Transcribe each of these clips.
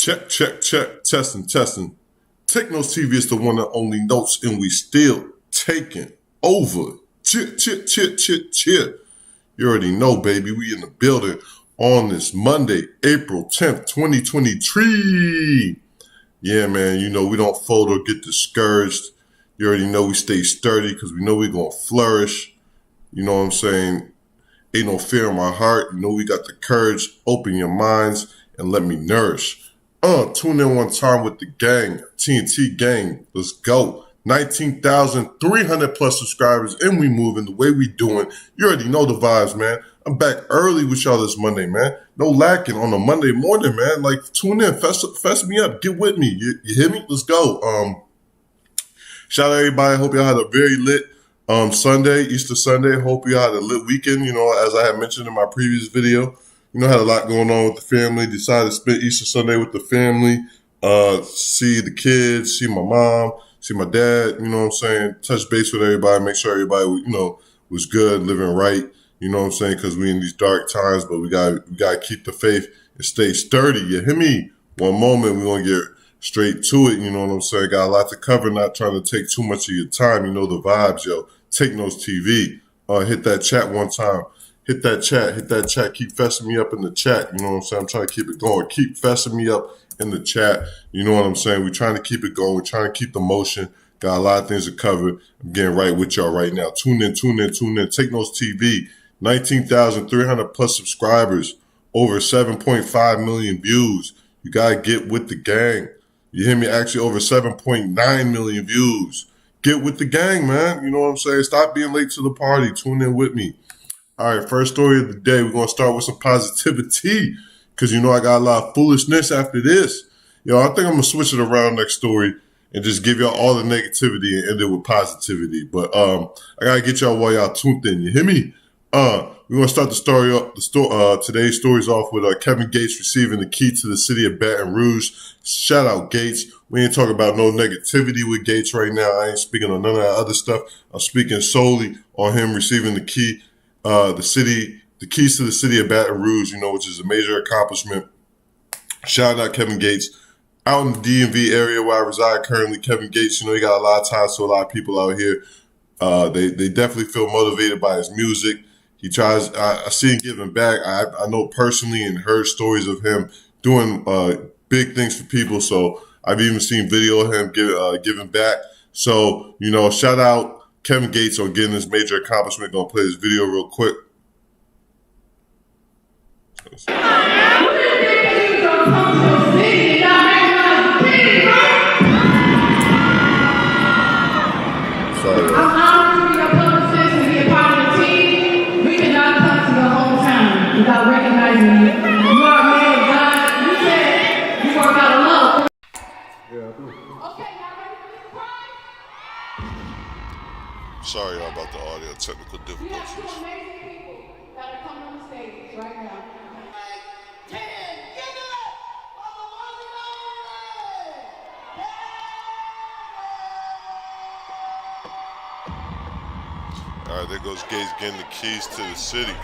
Check, check, check, testing, testing. Take Notes TV is the one and only notes, and we still taking over. Cheer, cheer, cheer, cheer, cheer. You already know, baby. We in the building on this Monday, April 10th, 2023. Yeah, man, you know we don't fold or get discouraged. You already know we stay sturdy because we know we're going to flourish. You know what I'm saying? Ain't no fear in my heart. You know we got the courage. Open your minds and let me nourish. Tune in one time with the gang, TNT gang. Let's go. 19,300 plus subscribers, and we moving the way we doing. You already know the vibes, man. I'm back early with y'all this Monday, man. No lacking on a Monday morning, man. Like, tune in, fess me up, get with me. You hear me? Let's go. Shout out everybody. Hope y'all had a very lit Sunday, Easter Sunday. Hope y'all had a lit weekend. You know, as I had mentioned in my previous video, you know, had a lot going on with the family. Decided to spend Easter Sunday with the family. See the kids, see my mom, see my dad. You know what I'm saying? Touch base with everybody. Make sure everybody, you know, was good, living right. You know what I'm saying? Because we in these dark times, but we gotta keep the faith and stay sturdy. You hear me? One moment, we're gonna get straight to it. You know what I'm saying? Got a lot to cover. Not trying to take too much of your time. You know the vibes, yo. Take Notes TV. Hit that chat one time. Hit that chat. Keep fessing me up in the chat. You know what I'm saying? I'm trying to keep it going. Keep fessing me up in the chat. You know what I'm saying? We're trying to keep it going. We're trying to keep the motion. Got a lot of things to cover. I'm getting right with y'all right now. Tune in. Take Notes TV. 19,300 plus subscribers. Over 7.5 million views. You got to get with the gang. You hear me? Actually, over 7.9 million views. Get with the gang, man. You know what I'm saying? Stop being late to the party. Tune in with me. All right, first story of the day. We're going to start with some positivity because, you know, I got a lot of foolishness after this. Yo, I think I'm going to switch it around next story and just give y'all all the negativity and end it with positivity. But I got to get y'all while y'all tuned in. You hear me? We're going to start the story up. Today's story's off with Kevin Gates receiving the key to the city of Baton Rouge. Shout out Gates. We ain't talking about no negativity with Gates right now. I ain't speaking on none of that other stuff. I'm speaking solely on him receiving the key. The keys to the city of Baton Rouge, you know, which is a major accomplishment. Shout out Kevin Gates. Out in the DMV area where I reside currently, Kevin Gates, you know, he got a lot of ties to a lot of people out here. They definitely feel motivated by his music. He tries, I see him giving back. I know personally and heard stories of him doing big things for people. So I've even seen video of him giving back. So, you know, shout out Kevin Gates on getting this major accomplishment. Gonna play this video real quick. Sorry. I'm honored to be your publicist and be a part of the team. We cannot come to your hometown without recognizing you. You are a man of God. You said you work out of love. Yeah, I do. Okay, y'all ready for this prize? Sorry about the audio technical We have two difficulties. amazing people that are coming on the stage right now. All right, there goes Gates getting the keys to the city.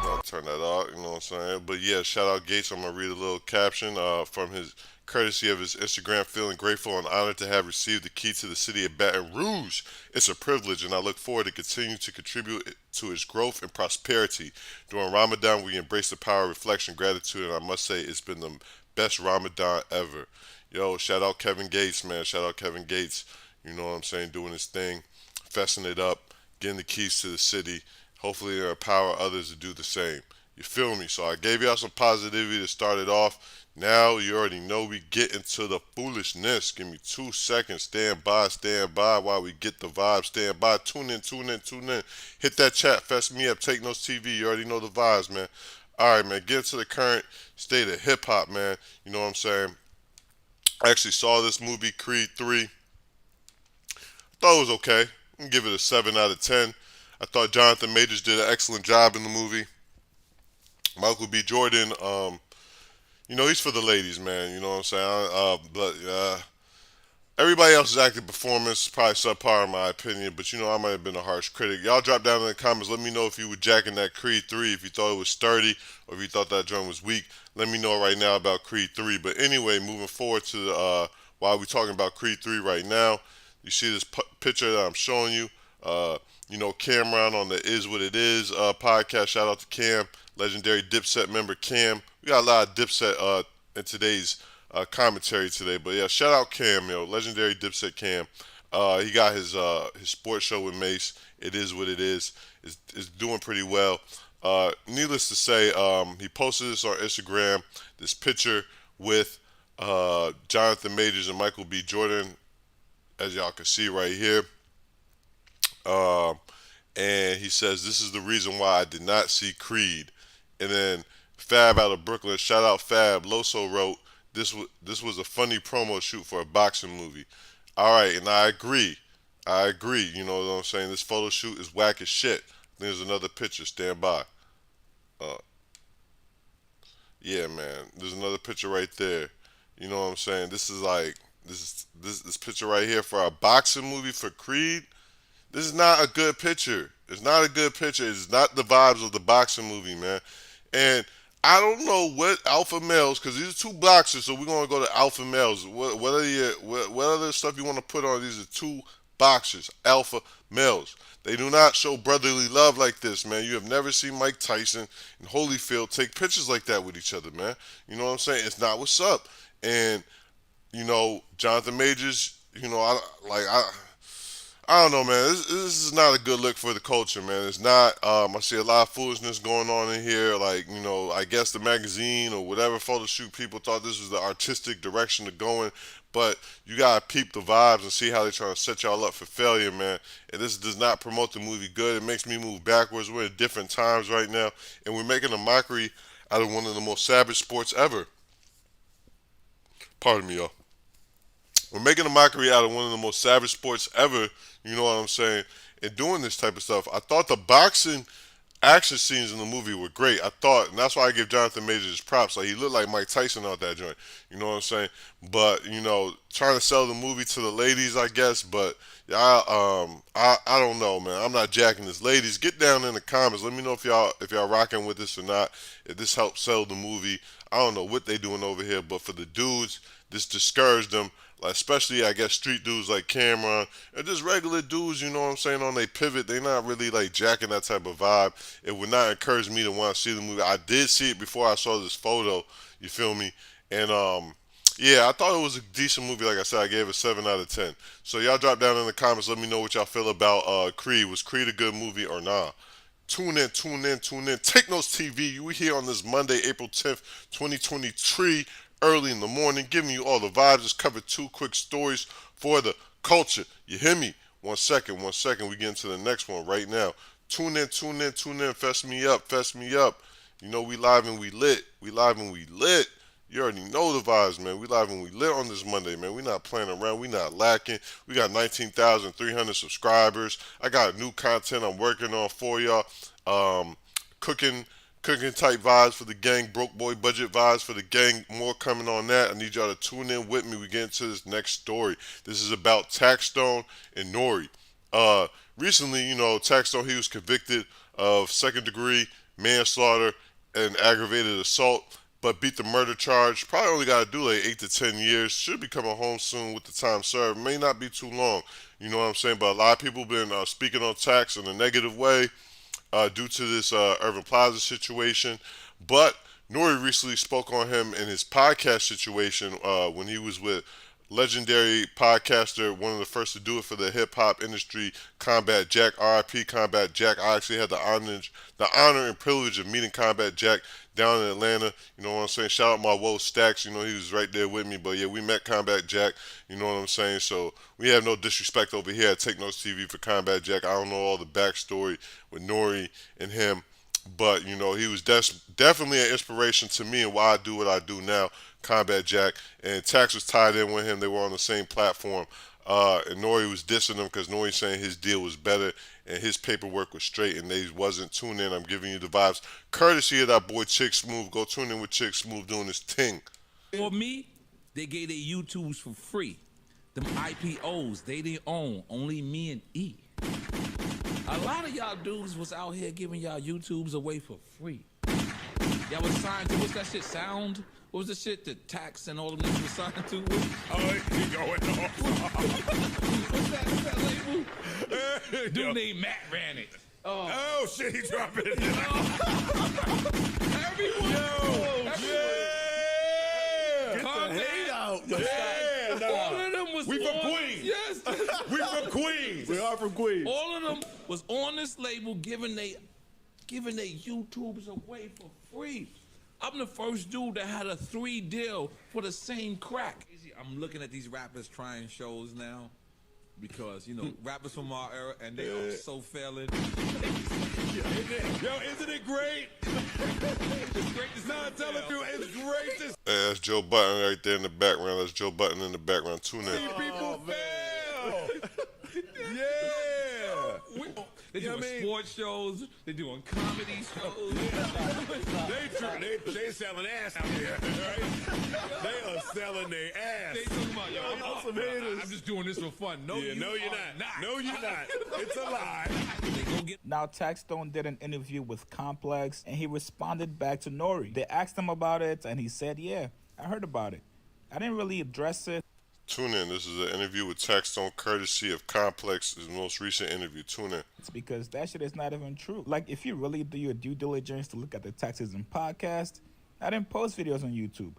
I'll turn that off, you know what I'm saying? But yeah, shout out Gates. I'm going to read a little caption from his courtesy of his Instagram. Feeling grateful and honored to have received the key to the city of Baton Rouge. It's a privilege, and I look forward to continuing to contribute to its growth and prosperity. During Ramadan, we embrace the power of reflection, gratitude, and I must say it's been the best Ramadan ever. Yo, shout out Kevin Gates, man. Shout out Kevin Gates. You know what I'm saying? Doing his thing, fessing it up, getting the keys to the city. Hopefully it'll empower others to do the same. You feel me? So I gave y'all some positivity to start it off. Now you already know we get into the foolishness. Give me 2 seconds. Stand by while we get the vibe. Stand by. Tune in. Hit that chat. Fess me up. Take Notes TV. You already know the vibes, man. All right, man. Get into the current state of hip-hop, man. You know what I'm saying? I actually saw this movie, Creed 3. Thought it was okay. I'm going to give it a 7 out of 10. I thought Jonathan Majors did an excellent job in the movie. Michael B. Jordan, you know, he's for the ladies, man. You know what I'm saying? Everybody else's acting performance is probably subpar in my opinion, but I might have been a harsh critic. Y'all drop down in the comments. Let me know if you were jacking that Creed 3, if you thought it was sturdy, or if you thought that drum was weak. Let me know right now about Creed 3. But anyway, moving forward to why we talking about Creed 3 right now. You see this picture that I'm showing you. Uh, Cameron on the Is What It Is podcast. Shout out to Cam, legendary Dipset member Cam. We got a lot of Dipset in today's commentary today. But yeah, shout out Cam, legendary Dipset Cam. He got his sports show with Mace. It is what it is. It's doing pretty well. Needless to say, he posted this on Instagram. This picture with Jonathan Majors and Michael B. Jordan, as y'all can see right here. Um, and he says, "This is the reason why I did not see Creed." And then Fab out of Brooklyn, shout out Fab, Loso wrote, this was a funny promo shoot for a boxing movie. All right, and I agree. I agree. You know what I'm saying? This photo shoot is whack as shit. There's another picture. Stand by. Uh, yeah, man. There's another picture right there. You know what I'm saying? This is like this picture right here for a boxing movie for Creed. This is not a good picture. It's not a good picture. It's not the vibes of the boxing movie, man. And I don't know what alpha males, because these are two boxers, so we're gonna go to alpha males. What other stuff you want to put on? These are two boxers, alpha males. They do not show brotherly love like this, man. You have never seen Mike Tyson and Holyfield take pictures like that with each other, man. You know what I'm saying? It's not what's up. And Jonathan Majors, I don't know, man. This is not a good look for the culture, man. It's not. I see a lot of foolishness going on in here. Like, I guess the magazine or whatever photo shoot people thought this was the artistic direction to go in. But you gotta peep the vibes and see how they're trying to set y'all up for failure, man. And this does not promote the movie good. It makes me move backwards. We're in different times right now, and we're making a mockery out of one of the most savage sports ever. Pardon me, y'all. We're making a mockery out of one of the most savage sports ever. You know what I'm saying? And doing this type of stuff. I thought the boxing action scenes in the movie were great. I thought, and that's why I give Jonathan Majors his props. Like, he looked like Mike Tyson out that joint. You know what I'm saying? But trying to sell the movie to the ladies, I guess. But yeah, I don't know, man. I'm not jacking this. Ladies, get down in the comments. Let me know if y'all rocking with this or not. If this helps sell the movie. I don't know what they doing over here, but for the dudes, this discouraged them. Like, especially, I guess, street dudes like Cameron and just regular dudes, you know what I'm saying, on they pivot. They not really like jacking that type of vibe. It would not encourage me to want to see the movie. I did see it before I saw this photo. You feel me? And yeah, I thought it was a decent movie. Like I said, I gave it 7 out of 10. So y'all drop down in the comments. Let me know what y'all feel about Creed. Was Creed a good movie or not? Tune in, tune in, tune in. Take Notes TV. We here on this Monday, April 10th, 2023, early in the morning, giving you all the vibes. Just covered two quick stories for the culture. You hear me? 1 second, 1 second. We get into the next one right now. Tune in, tune in, tune in. Fess me up, fess me up. We live and we lit. We live and we lit. You already know the vibes, man. We live and we lit on this Monday, man. We not playing around. We not lacking. We got 19,300 subscribers. I got new content I'm working on for y'all. Um, cooking, cooking type vibes for the gang. Broke boy budget vibes for the gang. More coming on that. I need y'all to tune in with me. We get into this next story. This is about Taxstone and Nori. Uh, Recently, Taxstone, he was convicted of second degree manslaughter and aggravated assault, but beat the murder charge. Probably only got to do like 8 to 10 years. Should be coming home soon with the time served. May not be too long. You know what I'm saying? But a lot of people been speaking on Tax in a negative way due to this Irving Plaza situation. But Nori recently spoke on him in his podcast situation when he was with legendary podcaster, one of the first to do it for the hip hop industry, Combat Jack, RIP Combat Jack. I actually had the honor and privilege of meeting Combat Jack down in Atlanta. You know what I'm saying? Shout out my Woe Stacks. He was right there with me. But yeah, we met Combat Jack. You know what I'm saying? So we have no disrespect over here at Take Notes TV for Combat Jack. I don't know all the backstory with Nori and him. But he was definitely an inspiration to me and why I do what I do now. Combat Jack and Tax was tied in with him. They were on the same platform. And Nori was dissing him because Nori saying his deal was better and his paperwork was straight and they wasn't. Tune in. I'm giving you the vibes. Courtesy of that boy Chick Smooth. Go tune in with Chick Smooth doing his thing. For me, they gave their YouTubes for free. Them IPOs, they didn't own. Only me and E. A lot of y'all dudes was out here giving y'all YouTubes away for free. Y'all was signed to, what's that shit, Sound? What was the shit that Tax and all of them was signed to? Oh, he going off. What's that label? Dude named Matt ran it. Oh, shit, he dropping it. Everyone. Get the hate out. All of them was We from on, Queens. Yes. We from Queens. We are from Queens. All of them was on this label giving they YouTubes away for free. I'm the first dude that had a 3 deal for the same crack. I'm looking at these rappers trying shows now because, you know, rappers from our era and they are so failing. Yo, isn't it great? It's great to see No, them tell the fail. people, it's great to see Hey, that's Joe Button right there in the background. That's Joe Button in the background. Tune in. people fail. Yeah. They You know doing what I mean? sports shows. They doing comedy shows. They selling ass out here, right? They are selling their ass. They talking about, yo, some haters. I'm just doing this for fun. No, Yeah, you no, you're are not. No, you're not. It's a lie. They go get Now, Taxstone did an interview with Complex, and he responded back to Nori. They asked him about it, and he said, yeah, I heard about it. I didn't really address it. Tune in. This is an interview with Taxstone, courtesy of Complex, his most recent interview. Tune in. It's because that shit is not even true. Like, if you really do your due diligence to look at the Taxism podcast, I didn't post videos on YouTube.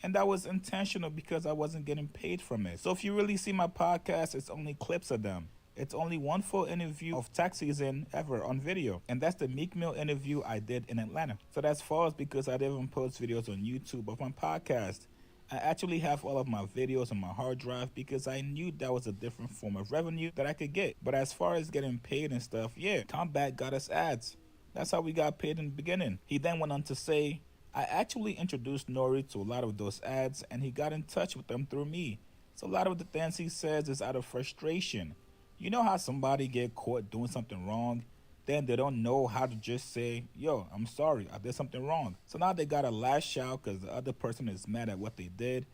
And that was intentional because I wasn't getting paid from it. So if you really see my podcast, it's only clips of them. It's only one full interview of tax season ever on video. And that's the Meek Mill interview I did in Atlanta. So that's false because I didn't post videos on YouTube of my podcast. I actually have all of my videos on my hard drive because I knew that was a different form of revenue that I could get. But as far as getting paid and stuff, yeah, Combat got us ads. That's how we got paid in the beginning. He then went on to say, I actually introduced Nori to a lot of those ads and he got in touch with them through me. So a lot of the things he says is out of frustration. You know how somebody get caught doing something wrong? Then they don't know how to just say, yo, I'm sorry, I did something wrong. So now they gotta lash out because the other person is mad at what they did,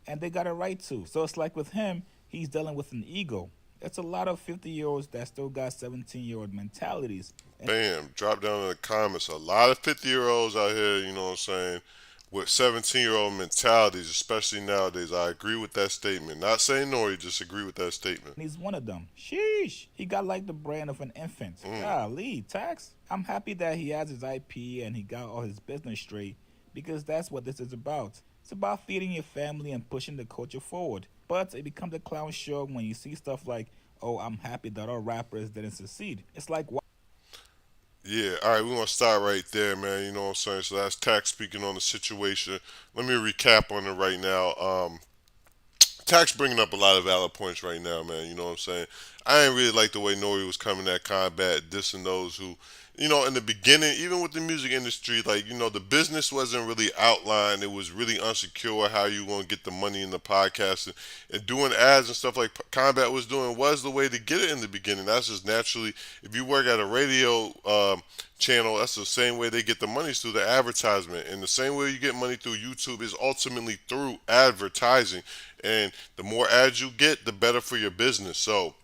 and they got a right to. So it's like with him, he's dealing with an ego. It's a lot of 50-year-olds that still got 17-year-old mentalities. Bam. Drop down in the comments. A lot of 50-year-olds out here, you know what I'm saying, with 17-year-old mentalities, especially nowadays. I agree with that statement. Not saying Nori, just agree with that statement. He's one of them. Sheesh. He got like the brain of an infant. Golly, Tax. I'm happy that he has his IP and he got all his business straight because that's what this is about. It's about feeding your family and pushing the culture forward. But it becomes a clown show when you see stuff like, oh, I'm happy that our rappers didn't succeed. It's like, Yeah, all right, we're going to start right there, man. You know what I'm saying? So that's Tax speaking on the situation. Let me recap on it right now. Tax bringing up a lot of valid points right now, man. You know what I'm saying? I ain't really like the way Nori was coming at Combat, dissing those who, you know, in the beginning, even with the music industry, like, you know, the business wasn't really outlined. It was really unsecure how you going to get the money in the podcast. And doing ads and stuff like Combat was doing was the way to get it in the beginning. That's just naturally, if you work at a radio channel, that's the same way they get the money is through the advertisement. And the same way you get money through YouTube is ultimately through advertising. And the more ads you get, the better for your business. So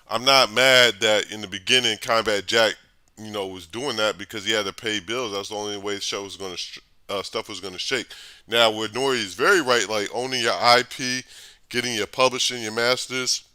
I'm not mad that in the beginning Combat Jack, you know, was doing that because he had to pay bills. That's the only way the show was going to stuff was going to shake. Now, where Nori is very right, like owning your IP, getting your publishing, your masters,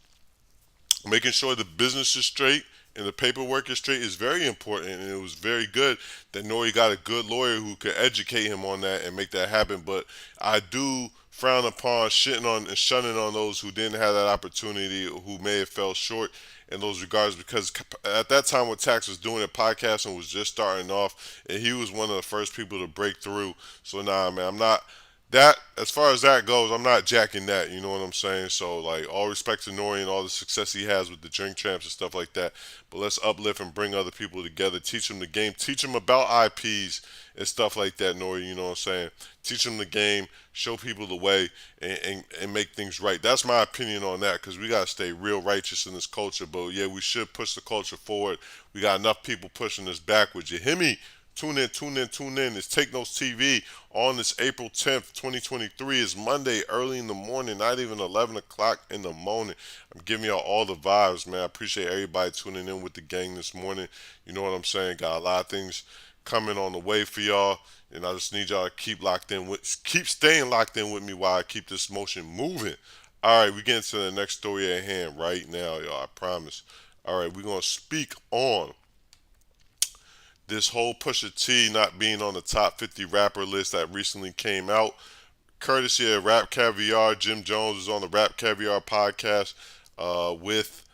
making sure the business is straight and the paperwork is straight is very important. And it was very good that Nori got a good lawyer who could educate him on that and make that happen. But I do frown upon shitting on and shunning on those who didn't have that opportunity, who may have fell short in those regards, because at that time when Tax was doing it, podcasting was just starting off, and he was one of the first people to break through. So nah, man, I'm not that, as far as that goes, I'm not jacking that, you know what I'm saying? So, like, all respect to Nori and all the success he has with the Drink Champs and stuff like that. But let's uplift and bring other people together. Teach them the game. Teach them about IPs and stuff like that, Nori, you know what I'm saying? Teach them the game. Show people the way and make things right. That's my opinion on that, because we got to stay real righteous in this culture. But, yeah, we should push the culture forward. We got enough people pushing us backwards. You hear me? Tune in, tune in, tune in. It's Take Notes TV on this April 10th, 2023. It's Monday, early in the morning, not even 11 o'clock in the morning. I'm giving y'all all the vibes, man. I appreciate everybody tuning in with the gang this morning. You know what I'm saying? Got a lot of things coming on the way for y'all. And I just need y'all to keep staying locked in with me while I keep this motion moving. All right, we get into the next story at hand right now, y'all. I promise. All right, we're gonna speak on this whole Pusha T not being on the top 50 rapper list that recently came out. Courtesy of Rap Caviar, Jim Jones is on the Rap Caviar podcast with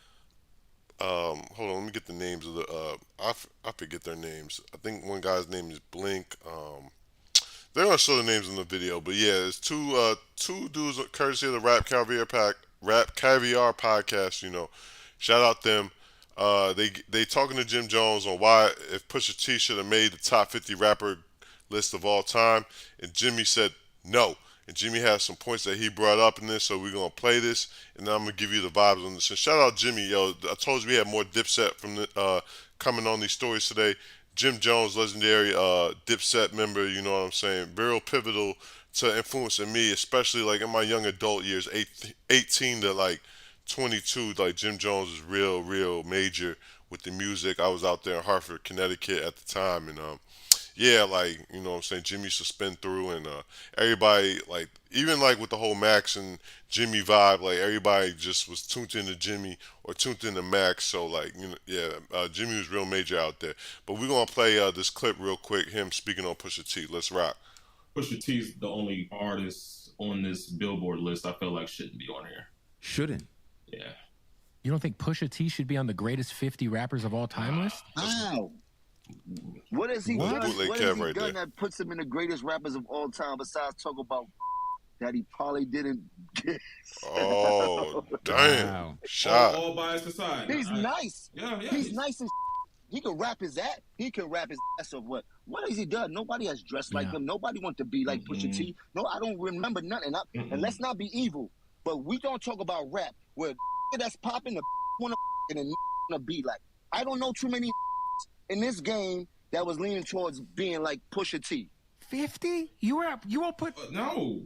hold on, let me get the names of the I forget their names. I think one guy's name is Blink. They're gonna show the names in the video, but yeah, it's two dudes courtesy of the Rap Caviar podcast. You know, shout out them. They talking to Jim Jones on why if Pusha T should have made the top 50 rapper list of all time, and Jimmy said no. And Jimmy has some points that he brought up in this, so we're gonna play this, and then I'm gonna give you the vibes on this. And shout out Jimmy, yo. I told you we had more Dipset from the coming on these stories today. Jim Jones, legendary Dipset member, you know what I'm saying? Real pivotal to influencing me, especially like in my young adult years, 18 to like 22. Like Jim Jones is real major with the music. I was out there in Hartford, Connecticut at the time, and yeah, like, you know what I'm saying, Jimmy used to spin through, and everybody, like, even like with the whole Max and Jimmy vibe, like everybody just was tuned into Jimmy or tuned into Max. So like, you know, yeah, Jimmy was real major out there. But we're gonna play this clip real quick, him speaking on Pusha T. Let's rock. Pusha T's the only artist on this Billboard list I feel like shouldn't be on here. Shouldn't. Yeah. You don't think Pusha T should be on the greatest 50 rappers of all time list? Wow. What has he What? done? Bootleg What Kev has he right done there. that puts him in the greatest rappers of all time besides talk about that he probably didn't get? Oh, damn. Wow. Shot. All bias aside. He's nice. Yeah. He's nice and he can rap his ass. He can rap his ass off. What has he done? Nobody has dressed like him. Nobody wants to be like Pusha T. No, I don't remember nothing. And let's not be evil, but we don't talk about rap where that's popping the want to and wanna be like. I don't know too many in this game that was leaning towards being like Pusha T. 50? You won't put... No,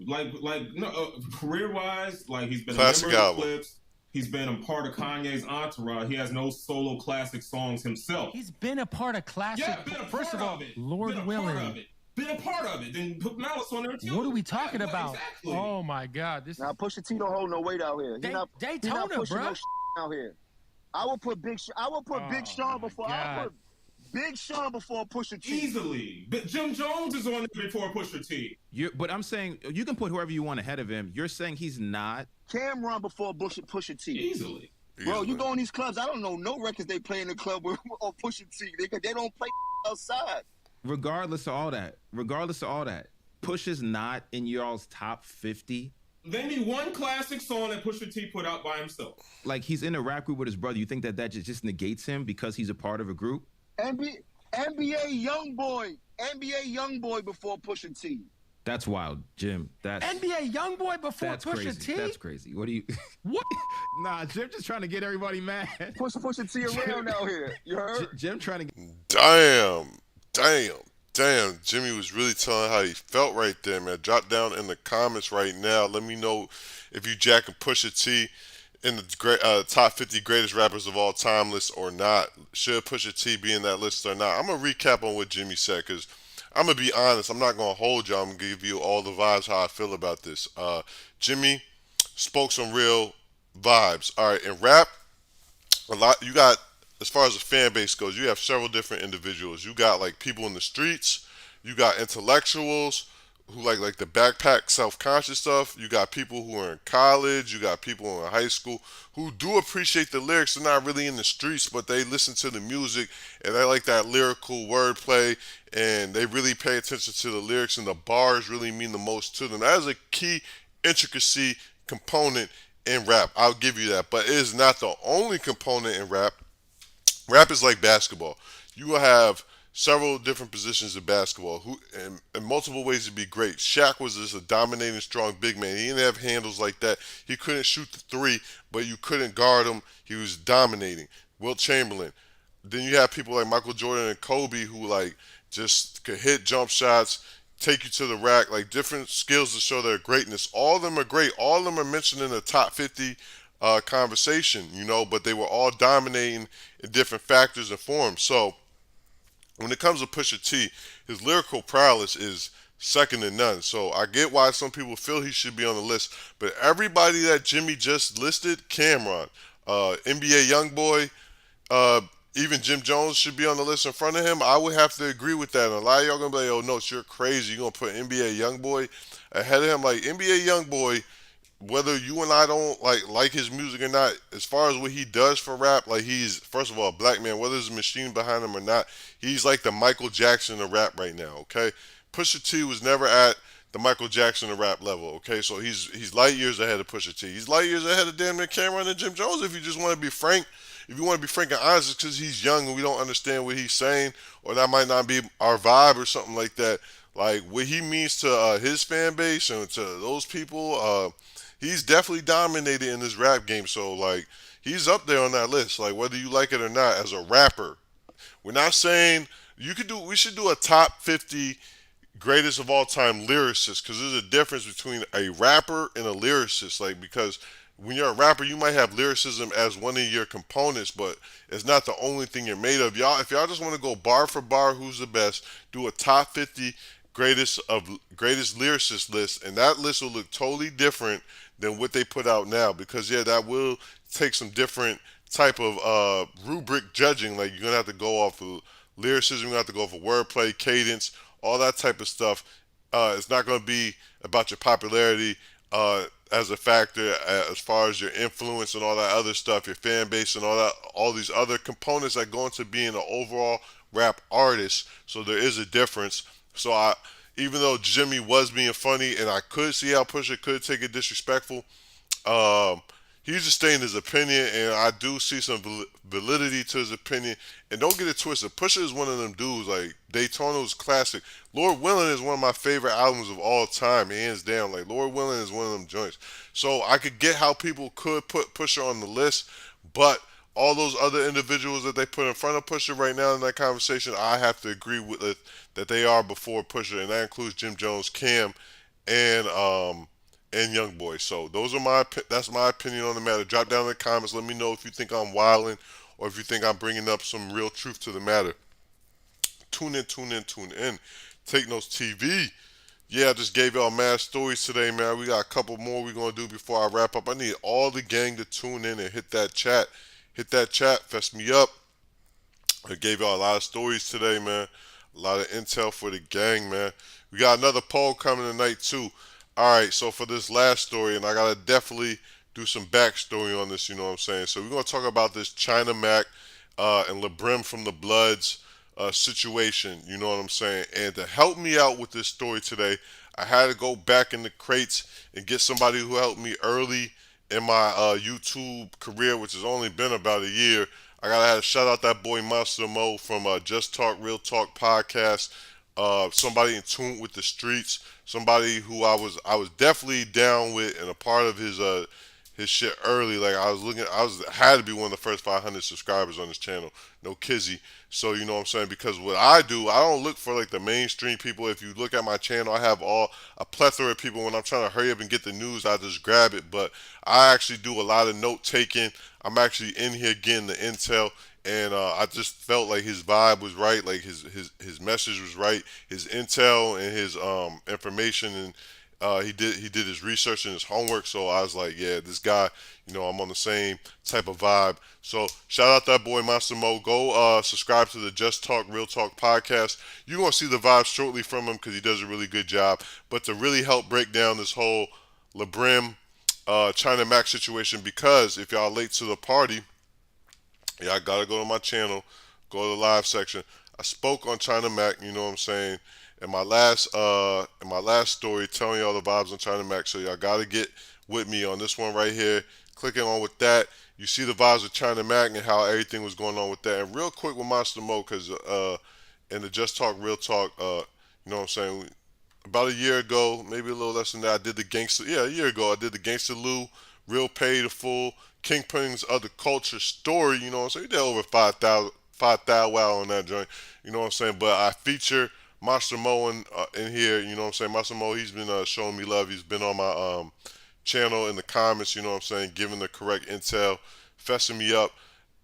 career-wise, like he's been Classic a member of album. the Clips. He's been a part of Kanye's entourage. He has no solo classic songs himself. He's been a part of classic... Yeah, been a First part of all, of it. Lord Been a willing... part of it. Been a part of it. Then put Malice on there too. What are we talking Yeah, about? Exactly. Oh my God! This Now Pusha T don't hold no weight out here. He not pushing bro. no out here. I would put Big Sean before. I would put Big Sean before Pusha T. Easily. But Jim Jones is on there before Pusha T. But I'm saying you can put whoever you want ahead of him. You're saying he's not. Cameron before Pusha T. Easily. Bro, you go in these clubs. I don't know no records they play in the club with or Pusha T. They don't play outside. Regardless of all that, Pusha's not in y'all's top 50. Name me one classic song that Pusha T put out by himself. Like he's in a rap group with his brother. You think that just negates him because he's a part of a group? NBA Youngboy before Pusha T. That's wild, Jim. That's NBA Youngboy before that's Pusha crazy. T? That's crazy. What do you... What? Nah, Jim just trying to get everybody mad. Pusha T around out here. You heard? Jim trying to... Damn. Jimmy was really telling how he felt right there, man. Drop down in the comments right now. Let me know if you jacking Pusha T in the top 50 greatest rappers of all time list or not. Should Pusha T be in that list or not? I'm going to recap on what Jimmy said because I'm going to be honest. I'm not going to hold you. I'm going to give you all the vibes how I feel about this. Jimmy spoke some real vibes. All right, in rap, you got, as far as the fan base goes, you have several different individuals. You got like people in the streets. You got intellectuals who like the backpack self-conscious stuff. You got people who are in college. You got people in high school who do appreciate the lyrics. They're not really in the streets, but they listen to the music and they like that lyrical wordplay and they really pay attention to the lyrics and the bars really mean the most to them. That is a key intricacy component in rap. I'll give you that, but it is not the only component in rap. Rap is like basketball. You will have several different positions in basketball who in multiple ways to be great. Shaq was just a dominating, strong big man. He didn't have handles like that. He couldn't shoot the three, but you couldn't guard him. He was dominating. Wilt Chamberlain. Then you have people like Michael Jordan and Kobe who like just could hit jump shots, take you to the rack, like different skills to show their greatness. All of them are great. All of them are mentioned in the top 50 conversation, but they were all dominating in different factors and forms. So when it comes to Pusha T, his lyrical prowess is second to none. So I get why some people feel he should be on the list, but everybody that Jimmy just listed, Cameron, NBA YoungBoy, uh, even Jim Jones should be on the list in front of him. I would have to agree with that. And a lot of y'all gonna be like, "Oh no, you're crazy. You're gonna put NBA YoungBoy ahead of him?" Like NBA YoungBoy, whether you and I don't like his music or not, as far as what he does for rap, like he's first of all a black man, whether there's a machine behind him or not, he's like the Michael Jackson of rap right now. Okay, Pusha T was never at the Michael Jackson of rap level. Okay, so he's light years ahead of Pusha T. He's light years ahead of damn near Cameron and Jim Jones. If you just want to be frank, if you want to be frank and honest, it's because he's young and we don't understand what he's saying, or that might not be our vibe or something like that. Like what he means to his fan base and to those people. He's definitely dominated in this rap game. So like he's up there on that list. Like whether you like it or not, as a rapper, we're not saying you could do. We should do a top 50 greatest of all time lyricists because there's a difference between a rapper and a lyricist. Like because when you're a rapper, you might have lyricism as one of your components, but it's not the only thing you're made of. Y'all, if y'all just want to go bar for bar, who's the best? Do a top 50 greatest lyricist list, and that list will look totally different than what they put out now. Because yeah, that will take some different type of rubric judging. Like you're gonna have to go off of lyricism, you're gonna have to go off of wordplay, cadence, all that type of stuff. It's not gonna be about your popularity as a factor as far as your influence and all that other stuff, your fan base and all these other components that go into being an overall rap artist. So there is a difference. So even though Jimmy was being funny, and I could see how Pusha could take it disrespectful, he's just stating his opinion, and I do see some validity to his opinion. And don't get it twisted, Pusha is one of them dudes. Like Daytona was classic. Lord Willin' is one of my favorite albums of all time, hands down. Like Lord Willin' is one of them joints. So I could get how people could put Pusha on the list, but all those other individuals that they put in front of Pusha right now in that conversation, I have to agree with it that they are before Pusha, and that includes Jim Jones, Cam, and Young Boy. So that's my opinion on the matter. Drop down in the comments. Let me know if you think I'm wilding or if you think I'm bringing up some real truth to the matter. Tune in. Take Notes TV. Yeah, I just gave y'all mad stories today, man. We got a couple more we're going to do before I wrap up. I need all the gang to tune in and hit that chat. Fess me up. I gave y'all a lot of stories today, man. A lot of intel for the gang, man. We got another poll coming tonight, too. All right, so for this last story, and I got to definitely do some backstory on this, you know what I'm saying? So we're going to talk about this China Mac and Brimm from the Bloods situation, you know what I'm saying? And to help me out with this story today, I had to go back in the crates and get somebody who helped me early in my YouTube career, which has only been about a year. I gotta have to shout out that boy Monster Mo from Just Talk Real Talk podcast. Somebody in tune with the streets, somebody who I was definitely down with and a part of his shit early. Like I had to be one of the first 500 subscribers on this channel. No kizzy. So you know what I'm saying? Because what I do, I don't look for like the mainstream people. If you look at my channel, I have a plethora of people. When I'm trying to hurry up and get the news, I just grab it. But I actually do a lot of note taking. I'm actually in here getting the intel. And I just felt like his vibe was right, like his message was right, his intel and his information, and he did his research and his homework. So I was like, yeah, this guy, I'm on the same type of vibe. So shout out that boy Monster Mo. Go subscribe to the Just Talk Real Talk podcast. You're gonna see the vibe shortly from him because he does a really good job. But to really help break down this whole Brimm China Mac situation, because if y'all late to the party. Yeah, I gotta go to my channel, go to the live section. I spoke on China Mac, you know what I'm saying, in my last story, telling y'all the vibes on China Mac. So y'all gotta get with me on this one right here. Clicking on with that, you see the vibes of China Mac and how everything was going on with that. And real quick with Monster Mo, because in the Just Talk Real Talk, you know what I'm saying, about a year ago, maybe a little less than that, I did the Gangsta. Yeah, a year ago, I did the Gangsta Lou, Real Pay the Full, Kingpin's Other Culture story, you know what I'm saying? We did over 5,000 wow on that joint. You know what I'm saying? But I feature Monster Mo in here. You know what I'm saying? Monster Mo, he's been showing me love. He's been on my channel in the comments. You know what I'm saying? Giving the correct intel, fessing me up.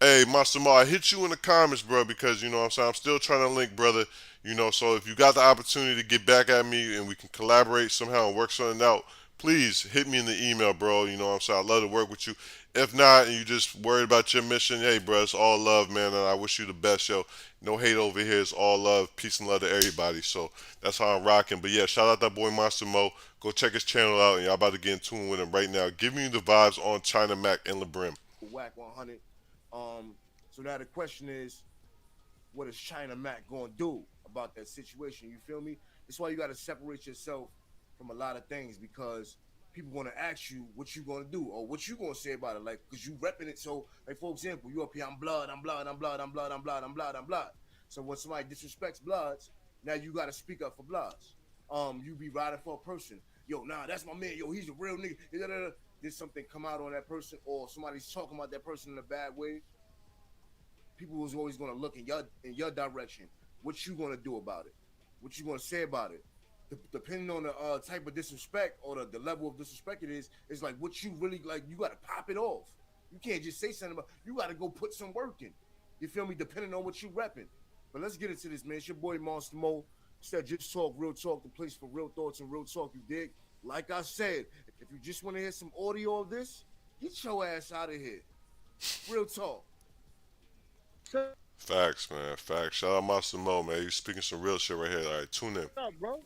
Hey, Monster Mo, I hit you in the comments, bro, because you know what I'm saying. I'm still trying to link, brother. You know, so if you got the opportunity to get back at me and we can collaborate somehow and work something out, please hit me in the email, bro. You know what I'm saying? I'd love to work with you. If not, and you just worried about your mission, hey, bro, it's all love, man, and I wish you the best, yo. No hate over here. It's all love, peace and love to everybody. So that's how I'm rocking. But yeah, shout out that boy Monster Mo. Go check his channel out, and y'all about to get in tune with him right now. Give me the vibes on China Mac and LeBrim. Whack 100. So now the question is, what is China Mac gonna do about that situation? You feel me? That's why you gotta separate yourself from a lot of things, because people want to ask you what you gonna do or what you gonna say about it, like, because you repping it. So, like, for example, you up here, I'm blood, I'm blood, I'm blood, I'm blood, I'm blood, I'm blood, I'm blood. So when somebody disrespects bloods, now you gotta speak up for bloods. You be riding for a person, yo, nah, that's my man, yo, he's a real nigga. Did something come out on that person, or somebody's talking about that person in a bad way? People was always gonna look in your direction. What you gonna do about it? What you gonna say about it? Depending on the type of disrespect or the level of disrespect it is, it's like what you really like. You gotta pop it off. You can't just say something about. You gotta go put some work in. You feel me? Depending on what you repping. But let's get into this, man. It's your boy Monster Mo. Said just talk, real talk, the place for real thoughts and real talk. You dig? Like I said, if you just want to hear some audio of this, get your ass out of here. Real talk. Facts, man. Facts. Shout out Monster Mo, man. You speaking some real shit right here. All right, tune in. What's up, bro?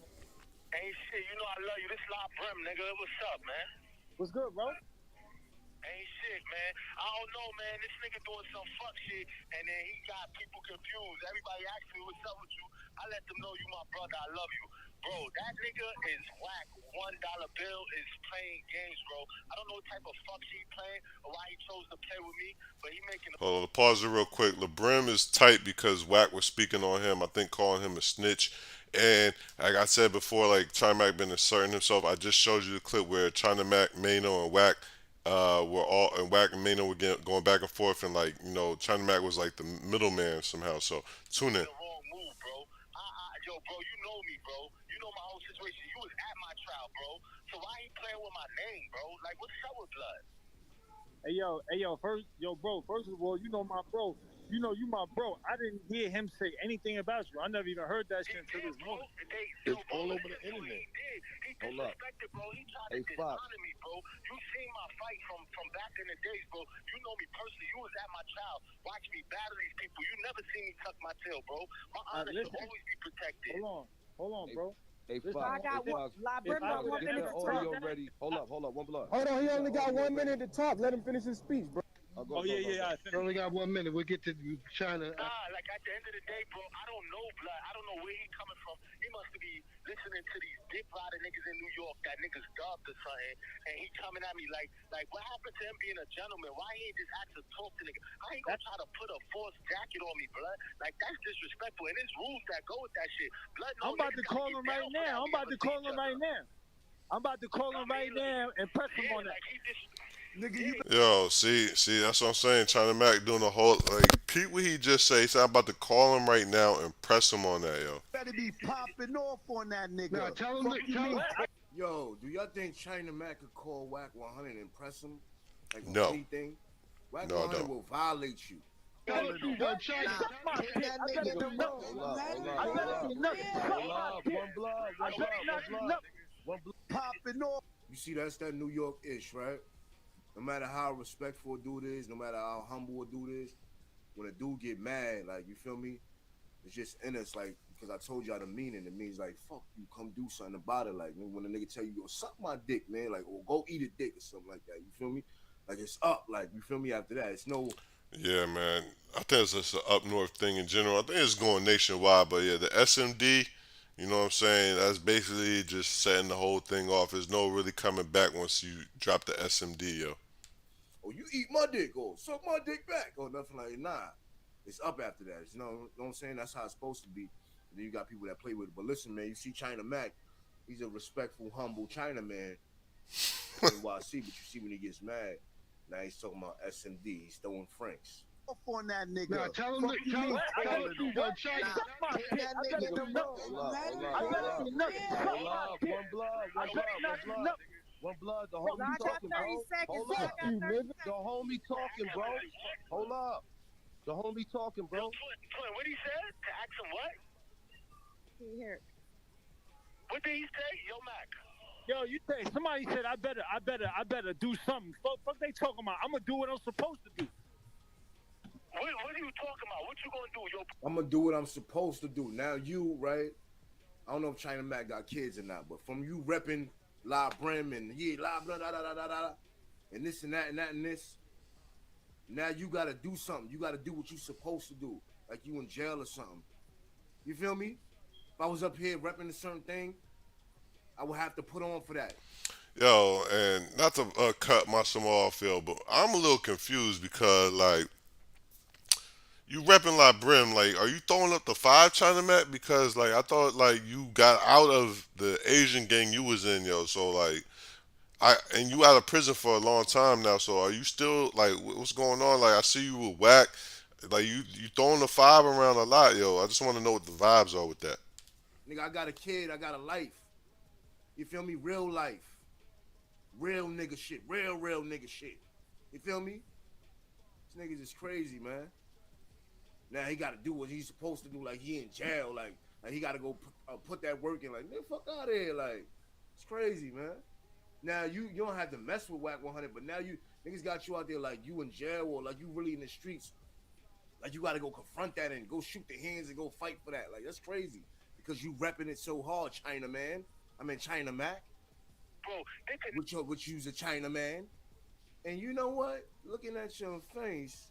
Ain't shit, you know I love you. This is Brimm, nigga. What's up, man? What's good, bro? Ain't shit, man. I don't know, man. This nigga doing some fuck shit, and then he got people confused. Everybody asks me what's up with you. I let them know you my brother. I love you. Bro, that nigga is whack. $1 bill is playing games, bro. I don't know what type of fuck he playing or why he chose to play with me, but he making. Hold on, pause it real quick. LeBrim is tight because Wack was speaking on him. I think calling him a snitch. And like I said before, like China Mac been asserting himself. I just showed you the clip where China Mac, Mano, and Wack were all, and Wack and Mano were going back and forth, and like you know, China Mac was like the middleman somehow. So tune in. Yo, bro, you know me, bro. You know my whole situation. You was at my trial, bro. So why he playing with my name, bro? Like, what's up with blood? Hey, yo, first of all, you know my bro. You know you my bro. I didn't hear him say anything about you. I never even heard that shit until this moment. It's all over the internet. He disrespected, bro. He tried to dishonor me, bro. You seen my fight from back in the days, bro. You know me personally. You was at my trial. Watch me battle these people. You never seen me tuck my tail, bro. My honor should always be protected. Hold on, bro. Hey, Fox, I got one. get that audio ready. Hold up, one blood. Hold on, he only got 1 minute to talk. Let him finish his speech, bro. Yeah. We only got 1 minute. We'll get to China. Nah, like at the end of the day, bro, I don't know blood. I don't know where he coming from. He must be listening to these dick rider niggas in New York that niggas dubbed or something, and he coming at me like what happened to him being a gentleman? Why he ain't just ask to talk to niggas? I ain't gonna try to put a forced jacket on me, blood. Like that's disrespectful, and there's rules that go with that shit. Blood, I'm about to call him right now. I'm about to call him right now and press him on that. Yo, see, that's what I'm saying. China Mac doing a whole Pete what he just say. He said I'm about to call him right now and press him on that, yo. Better be popping off on that nigga. Nah, tell him. Yo, do y'all think China Mac could call Wack 100 and press him? Like on anything? Wack 100 will violate you. Popping off. You see, that's that New York-ish, right? No matter how respectful a dude is, no matter how humble a dude is, when a dude get mad, like, you feel me? It's just in us, like, because I told y'all the meaning. It means, like, fuck you, come do something about it. Like, when a nigga tell you, go suck my dick, man, like, or go eat a dick or something like that, you feel me? Like, it's up, like, you feel me, after that. It's no... Yeah, man. I think it's just an up north thing in general. I think it's going nationwide, but yeah, the SMD, you know what I'm saying? That's basically just setting the whole thing off. There's no really coming back once you drop the SMD, yo. Oh, you eat my dick, or suck my dick back, or nothing like that. Nah. It's up after that. You know what I'm saying? That's how it's supposed to be. And then you got people that play with it. But listen, man, you see China Mac, he's a respectful, humble China man. NYC, but you see when he gets mad, now he's talking about SMD. He's throwing Franks. off on that nigga. Nah, tell him Fuck to you tell mean him. calling Yo, him? China. Suck my Take dick. that I nigga, let them know. I let them know. Suck my dick. One blood, one blood, one blood. One blood, the homie talking, bro. Hold up. The homie talking, bro. Hold up. The homie talking, bro. Twin, what he said? To ask him what? Can you hear it? What did he say? Yo, Mac. Yo, you say somebody said I better do something. Fuck they talking about. I'm gonna do what I'm supposed to do. What are you talking about? What you gonna do, yo? I'm gonna do what I'm supposed to do. Now you, right? I don't know if China Mac got kids or not, but from you repping La Brimm and la blah da da da da da and this and that and that and this. Now you gotta do something. You gotta do what you supposed to do, like you in jail or something. You feel me? If I was up here repping a certain thing, I would have to put on for that. Yo, and not to cut my small field, but I'm a little confused because like you repping like Brimm, like are you throwing up the 5 China Mac? Because like I thought like you got out of the Asian gang you was in, yo. So like and you out of prison for a long time now. So are you still like what's going on? Like I see you with Whack, like you throwing the 5 around a lot, yo. I just want to know what the vibes are with that. Nigga, I got a kid, I got a life. You feel me? Real life. Real nigga shit. Real nigga shit. You feel me? This niggas is crazy, man. Now he got to do what he's supposed to do, like he in jail, like he got to go put that work in, like nigga, fuck out of here, like it's crazy, man. Now you don't have to mess with Whack 100, but now you niggas got you out there like you in jail or like you really in the streets, like you got to go confront that and go shoot the hands and go fight for that, like that's crazy because you repping it so hard, China man. I mean China Mac. Bro, which you's a China man, and you know what? Looking at your face.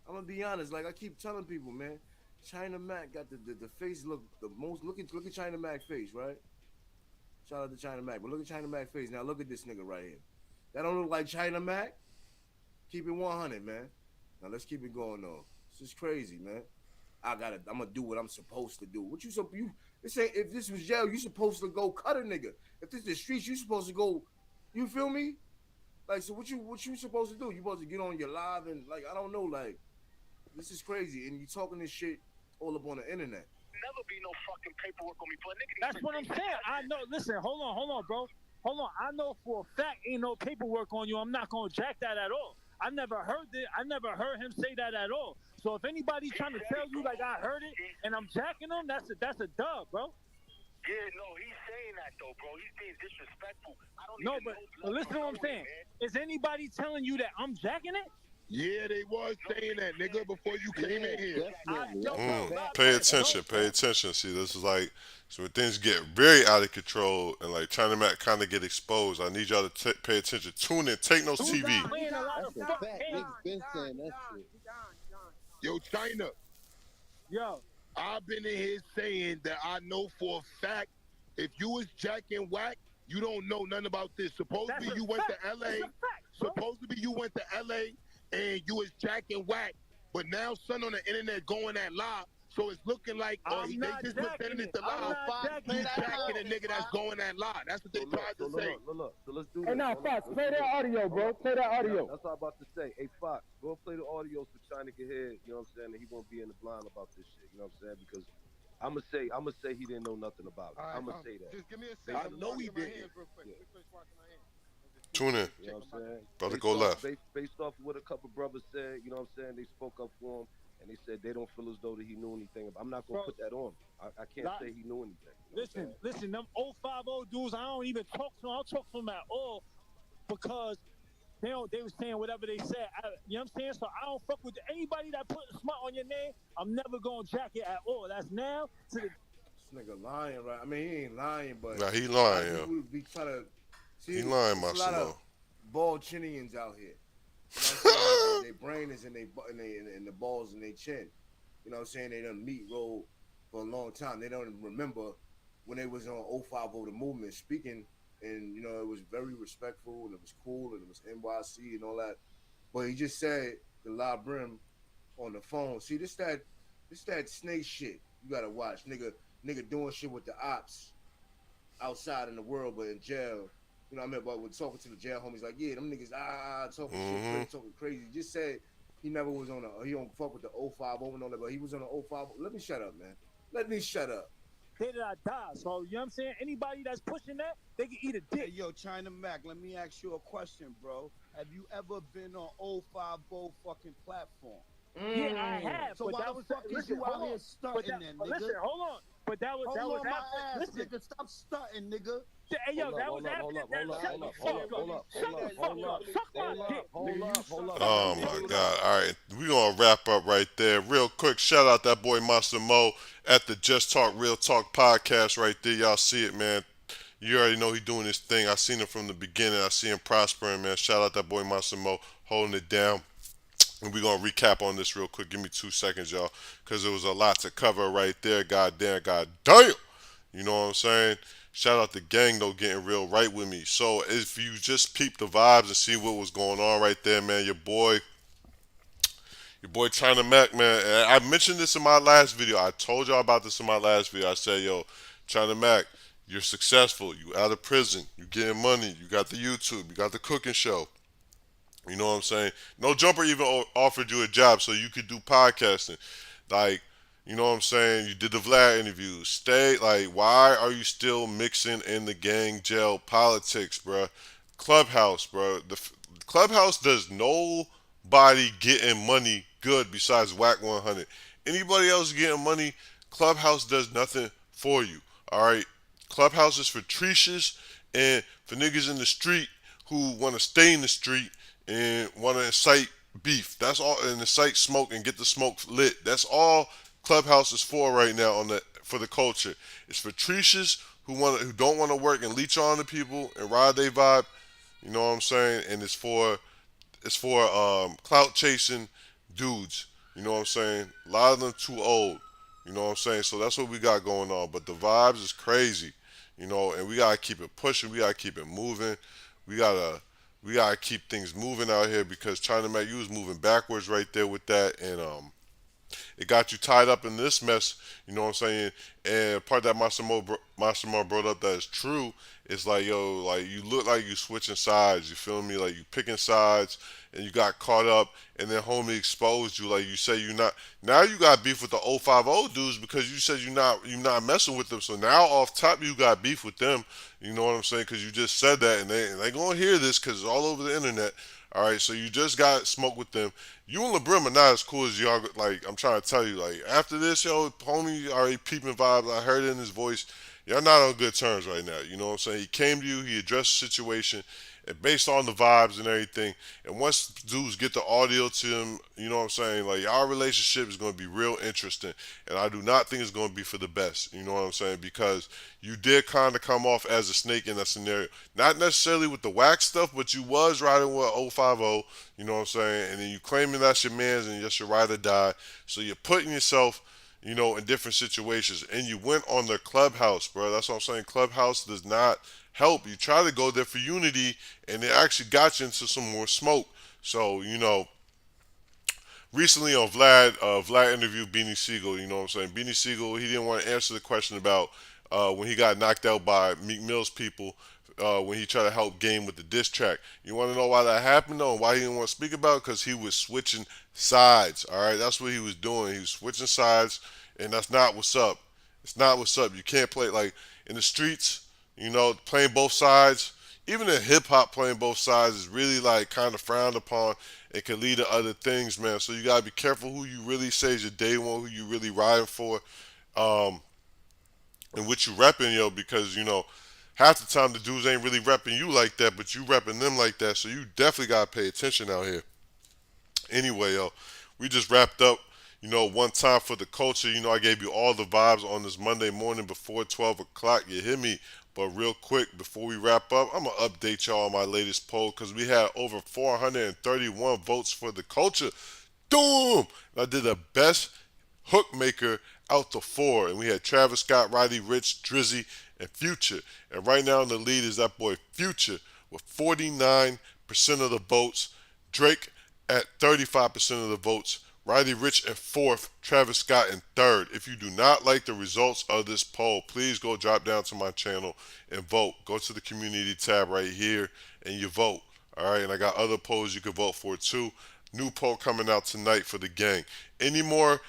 I'm gonna be honest, like I keep telling people, man, China Mac got the face look the most. Look at China Mac face, right? Shout out to China Mac, but look at China Mac face. Now look at this nigga right here. That don't look like China Mac. Keep it 100, man. Now let's keep it going on. This is crazy, man. I'm gonna do what I'm supposed to do. This ain't, if this was jail, you supposed to go cut a nigga. If this is the streets, you supposed to go. You feel me? Like so, what you supposed to do? You supposed to get on your live and like I don't know, like. This is crazy, and you talking this shit all up on the internet. Never be no fucking paperwork on me, but nigga. That's what I'm saying. I know. Listen, hold on, bro. Hold on. I know for a fact ain't no paperwork on you. I'm not gonna jack that at all. I never heard him say that at all. So if anybody's trying to tell you like I heard it and I'm jacking them, that's a dub, bro. Yeah, no, he's saying that though, bro. He's being disrespectful. I don't No, even but listen to what I'm saying. Is anybody telling you that I'm jacking it? Yeah, they was saying that, nigga, before you came in here. Pay attention. See, this is like, so when things get very out of control and like China Mac kind of get exposed, I need y'all to pay attention. Tune in, Take Notes TV. That's a fact. Niggas been saying that shit. Yo, China. Yo. I've been in here saying that I know for a fact if you was jacking Whack, you don't know nothing about this. Supposed to be you went to LA. Supposed to be you went to LA and you was jacking Whack, but now son on the internet going that live. So it's looking like they just presented it to live. You jacking a nigga that's going that live. That's what they tried to say. Look, so let's do this. Hey, now, Fox, play that audio, bro. Play that audio. That's what I'm about to say. Hey, Fox, go play the audio so China can hear, you know what I'm saying, and he won't be in the blind about this shit, you know what I'm saying? Because I'm gonna say he didn't know nothing about it. I'm gonna say that. Just give me a second. I know he didn't. Tune in. You know what I'm saying? About to go left. Based off of what a couple brothers said, you know what I'm saying? They spoke up for him, and they said they don't feel as though that he knew anything. I'm not going to put that on him. I can't say he knew anything. You know Listen, them 050 dudes, I don't even talk to them. I don't talk to them at all because they were saying whatever they said. You know what I'm saying? So I don't fuck with anybody that put smart on your name. I'm never going to jack it at all. That's now to the... This nigga lying, right? I mean, he ain't lying, but... Nah, he lying, yo. Be trying to... See, he lying, my son. A lot of bald chinians out here. You know their brain is in the balls in their chin. You know what I'm saying? They done meat roll for a long time. They don't even remember when they was on 050 the movement speaking, and you know it was very respectful and it was cool and it was NYC and all that. But he just said the La Brimm on the phone. See, this that snake shit. You gotta watch, nigga doing shit with the ops outside in the world, but in jail. You know what I mean? But we're talking to the jail homies like, yeah, them niggas, talking shit, talking crazy. Just said he never was on he don't fuck with the 050 and all that, but he was on the 050. Let me shut up, man. Let me shut up. Day that I die. So, you know what I'm saying? Anybody that's pushing that, they can eat a dick. Hey, yo, China Mac, let me ask you a question, bro. Have you ever been on 050 fucking platform? Yeah, I have. So but why that the was fuck is you out here stunting then, nigga? Listen, hold on. But that was hold on my after. ass, Listen, nigga. Stop stunting, nigga. Hey, yo, that was after. Oh my God! All right, we gonna wrap up right there, real quick. Shout out that boy Monster Mo at the Just Talk Real Talk podcast right there. Y'all see it, man. You already know he doing his thing. I seen him from the beginning. I see him prospering, man. Shout out that boy Monster Mo holding it down. And we're going to recap on this real quick. Give me 2 seconds, y'all, because there was a lot to cover right there. God damn. You know what I'm saying? Shout out the gang, though, getting real right with me. So if you just peep the vibes and see what was going on right there, man, your boy China Mac, man. And I mentioned this in my last video. I told y'all about this in my last video. I said, yo, China Mac, you're successful. You out of prison. You getting money. You got the YouTube. You got the cooking show. You know what I'm saying? No Jumper even offered you a job so you could do podcasting. Like, you know what I'm saying? You did the Vlad interview. Stay, like, why are you still mixing in the gang jail politics, bruh? Clubhouse, bruh. Clubhouse does nobody getting money good besides Whack 100. Anybody else getting money, Clubhouse does nothing for you, all right? Clubhouse is for treaches and for niggas in the street who want to stay in the street and want to incite beef. That's all, and incite smoke and get the smoke lit. That's all Clubhouse is for right now for the culture. It's for treaches who don't want to work and leech on the people and ride their vibe. You know what I'm saying? And it's for clout chasing dudes. You know what I'm saying? A lot of them too old. You know what I'm saying? So that's what we got going on. But the vibes is crazy. You know, and we gotta keep it pushing. We gotta keep it moving. We gotta keep things moving out here because China Mac, you was moving backwards right there with that, and it got you tied up in this mess. You know what I'm saying? And part that Master Mo brought up that is true. It's like, yo, like you look like you switching sides. You feel me? Like you picking sides, and you got caught up, and then homie exposed you. Like you say you not. Now you got beef with the 050 dudes because you said you not messing with them. So now off top you got beef with them. You know what I'm saying? Because you just said that, and they gonna hear this because it's all over the internet. All right, so you just got smoked with them. You and Brimm are not as cool as y'all. Like I'm trying to tell you, like after this, yo, homie already peeping vibes. I heard it in his voice. Y'all not on good terms right now. You know what I'm saying? He came to you, he addressed the situation, and based on the vibes and everything. And once dudes get the audio to him, you know what I'm saying? Like our relationship is going to be real interesting, and I do not think it's going to be for the best. You know what I'm saying? Because you did kind of come off as a snake in that scenario. Not necessarily with the wax stuff, but you was riding with 050. You know what I'm saying? And then you claiming that's your man's and just your ride or die. So you're putting yourself, you know, in different situations. And you went on the Clubhouse, bro. That's what I'm saying. Clubhouse does not help. You try to go there for unity, and it actually got you into some more smoke. So, you know, recently on Vlad interviewed Beanie Siegel, you know what I'm saying? Beanie Siegel, he didn't want to answer the question about when he got knocked out by Meek Mill's people when he tried to help Game with the diss track. You want to know why that happened, though, and why he didn't want to speak about it? Because he was switching sides, all right? That's what he was doing. He was switching sides, and that's not what's up. It's not what's up. You can't play, like, in the streets, you know, playing both sides. Even in hip-hop, playing both sides is really, like, kind of frowned upon. It can lead to other things, man. So you got to be careful who you really say is your day one, who you really riding for. And what you repping, yo, because, you know, half the time the dudes ain't really repping you like that, but you repping them like that, so you definitely got to pay attention out here. Anyway, yo, we just wrapped up, you know, one time for the culture. You know, I gave you all the vibes on this Monday morning before 12 o'clock. You hear me? But real quick, before we wrap up, I'm going to update y'all on my latest poll because we had over 431 votes for the culture. Doom! I did the best hook maker out the four, and we had Travis Scott, Roddy Ricch, Drizzy, and Future. And right now in the lead is that boy Future with 49% of the votes, Drake at 35% of the votes, Roddy Ricch in fourth, Travis Scott in third. If you do not like the results of this poll, please go drop down to my channel and vote. Go to the community tab right here and you vote. All right, and I got other polls you can vote for too. New poll coming out tonight for the gang. Any more,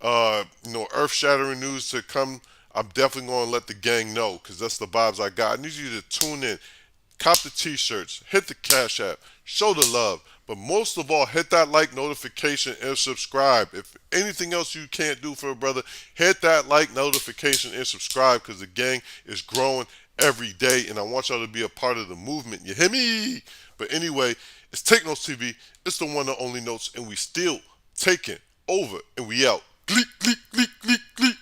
earth-shattering news to come? I'm definitely going to let the gang know because that's the vibes I got. I need you to tune in. Cop the t-shirts, hit the Cash App, show the love, but most of all, hit that like notification and subscribe. If anything else you can't do for a brother, hit that like notification and subscribe because the gang is growing every day, and I want y'all to be a part of the movement. You hear me? But anyway, it's Take Notes TV. It's the one and only Notes, and we still taking over, and we out. Gleek, gleek, gleek, gleek, gleek.